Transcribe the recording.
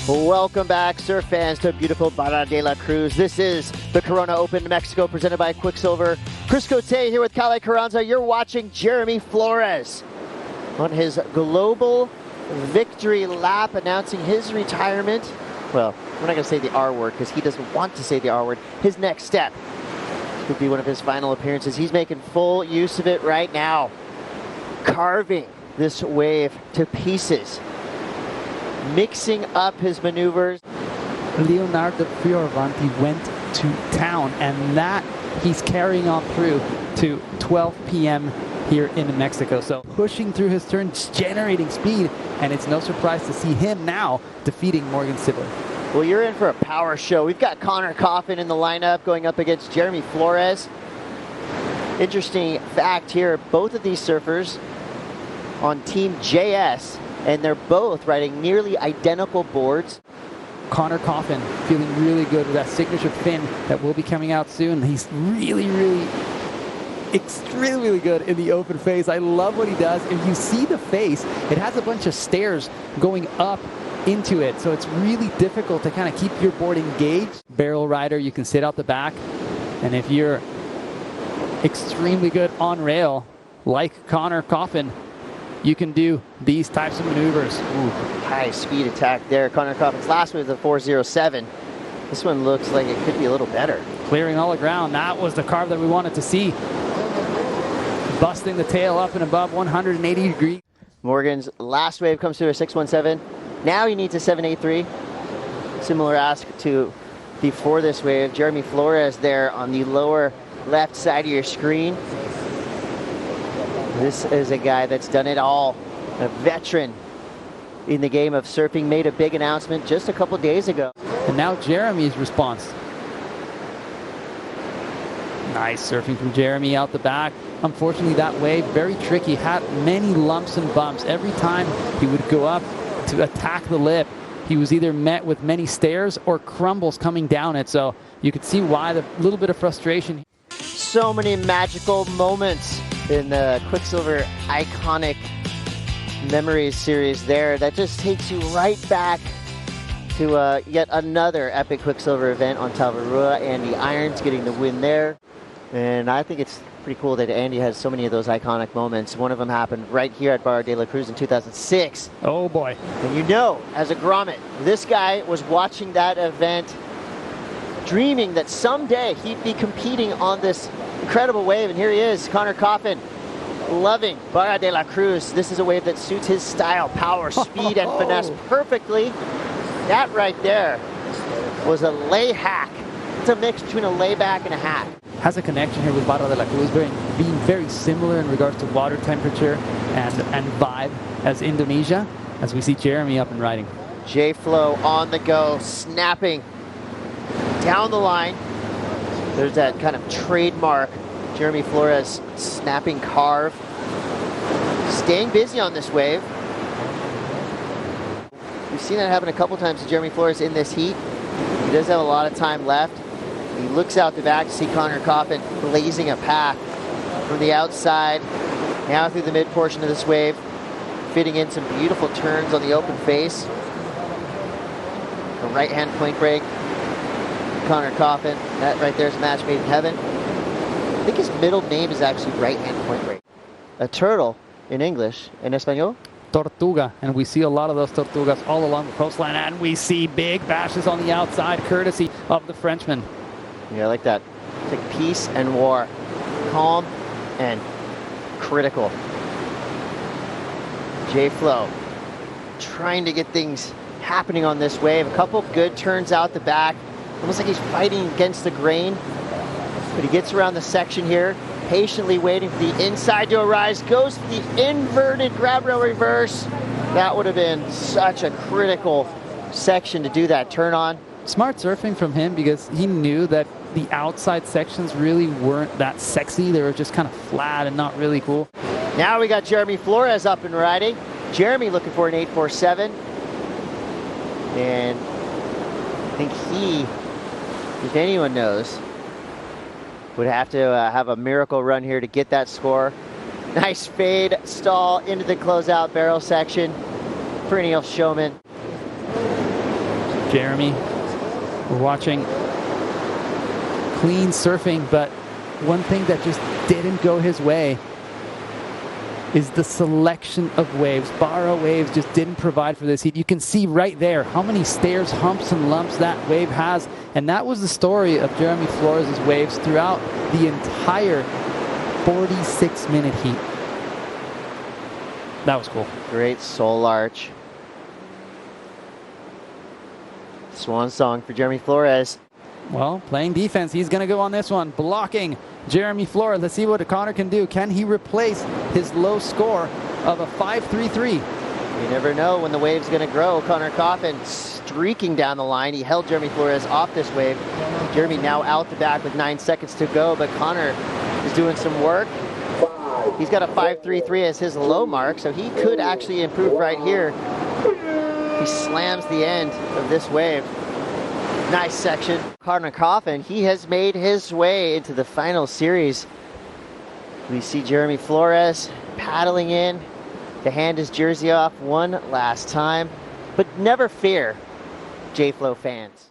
Welcome back, surf fans, to beautiful Barra De La Cruz. This is the Corona Open Mexico presented by Quiksilver. Chris Cote here with Kale Carranza. You're watching Jeremy Flores on his global victory lap, announcing his retirement. Well, we're not going to say the R word because he doesn't want to say the R word. His next step could be one of his final appearances. He's making full use of it right now, carving this wave to pieces, mixing up his maneuvers. Leonardo Fioravanti went to town, and that he's carrying on through to 12 p.m. here in Mexico. So pushing through his turns, generating speed, and it's no surprise to see him now defeating Morgan Sibler. Well, you're in for a power show. We've got Connor Coffin in the lineup going up against Jeremy Flores. Interesting fact here, both of these surfers on Team JS, and they're both riding nearly identical boards. Connor Coffin feeling really good with that signature fin that will be coming out soon. He's really extremely good in the open phase. I love what he does. If you see the face, it has a bunch of stairs going up into it, so it's really difficult to kind of keep your board engaged. Barrel rider, you can sit out the back, and if you're extremely good on rail like Connor Coffin, you can do these types of maneuvers. Ooh, high speed attack there. Connor Coffin's last move, the 407. This one looks like it could be a little better. Clearing all the ground. That was the carve that we wanted to see. Busting the tail up and above 180 degrees. Morgan's last wave comes through a 617. Now he needs a 783. Similar ask to before this wave. Jeremy Flores there on the lower left side of your screen. This is a guy that's done it all, a veteran in the game of surfing, made a big announcement just a couple days ago. And now Jeremy's response. Nice surfing from Jeremy out the back. Unfortunately, that wave, very tricky, had many lumps and bumps. Every time he would go up to attack the lip, he was either met with many stairs or crumbles coming down it. So you could see why the little bit of frustration. So many magical moments in the Quiksilver iconic memories series there that just takes you right back to yet another epic Quiksilver event on Tavarua. Andy Irons getting the win there, and I think it's pretty cool that Andy has so many of those iconic moments. One of them happened right here at Barra De La Cruz in 2006. Oh boy. And you know, as a grommet, this guy was watching that event dreaming that someday he'd be competing on this incredible wave, and here he is, Connor Coffin, loving Barra De La Cruz. This is a wave that suits his style, power, speed, and finesse perfectly. That right there was a lay hack. It's a mix between a layback and a hack. Has a connection here with Barra De La Cruz, being very similar in regards to water temperature and vibe as Indonesia, as we see Jeremy up and riding. J-Flow on the go, snapping down the line. There's that kind of trademark Jeremy Flores snapping carve. Staying busy on this wave. We've seen that happen a couple times to Jeremy Flores in this heat. He does have a lot of time left. He looks out the back to see Connor Coffin blazing a path from the outside, now through the mid portion of this wave, fitting in some beautiful turns on the open face. A right-hand point break. Connor Coffin, that right there is a match made in heaven. I think his middle name is actually right-hand point break. A turtle in English, in Espanol? Tortuga, and we see a lot of those tortugas all along the coastline, and we see big bashes on the outside, courtesy of the Frenchman. Yeah, I like that. It's like peace and war. Calm and critical. J-Flow trying to get things happening on this wave. A couple good turns out the back. Almost like he's fighting against the grain. But he gets around the section here, patiently waiting for the inside to arise. Goes to the inverted grab rail reverse. That would have been such a critical section to do that turn on. Smart surfing from him, because he knew that the outside sections really weren't that sexy. They were just kind of flat and not really cool. Now we got Jeremy Flores up and riding. Jeremy looking for an 847. And I think he, if anyone knows, would have to have a miracle run here to get that score. Nice fade stall into the closeout barrel section. Perennial showman. Jeremy, we're watching clean surfing, but one thing that just didn't go his way is the selection of waves. Barra waves just didn't provide for this heat. You can see right there how many stairs, humps, and lumps that wave has. And that was the story of Jeremy Flores' waves throughout the entire 46-minute heat. That was cool. Great soul arch. Swan song for Jeremy Flores. Well, playing defense, he's going to go on this one, blocking Jeremy Flores. Let's see what Connor can do. Can he replace his low score of a 5.33? You never know when the wave's going to grow. Connor Coffin streaking down the line. He held Jeremy Flores off this wave. Jeremy now out the back with 9 seconds to go, but Connor is doing some work. He's got a 5.33 as his low mark, so he could actually improve right here. He slams the end of this wave. Nice section. Connor Coffin, he has made his way into the final series. We see Jeremy Flores paddling in to hand his jersey off one last time. But never fear, J-Flow fans.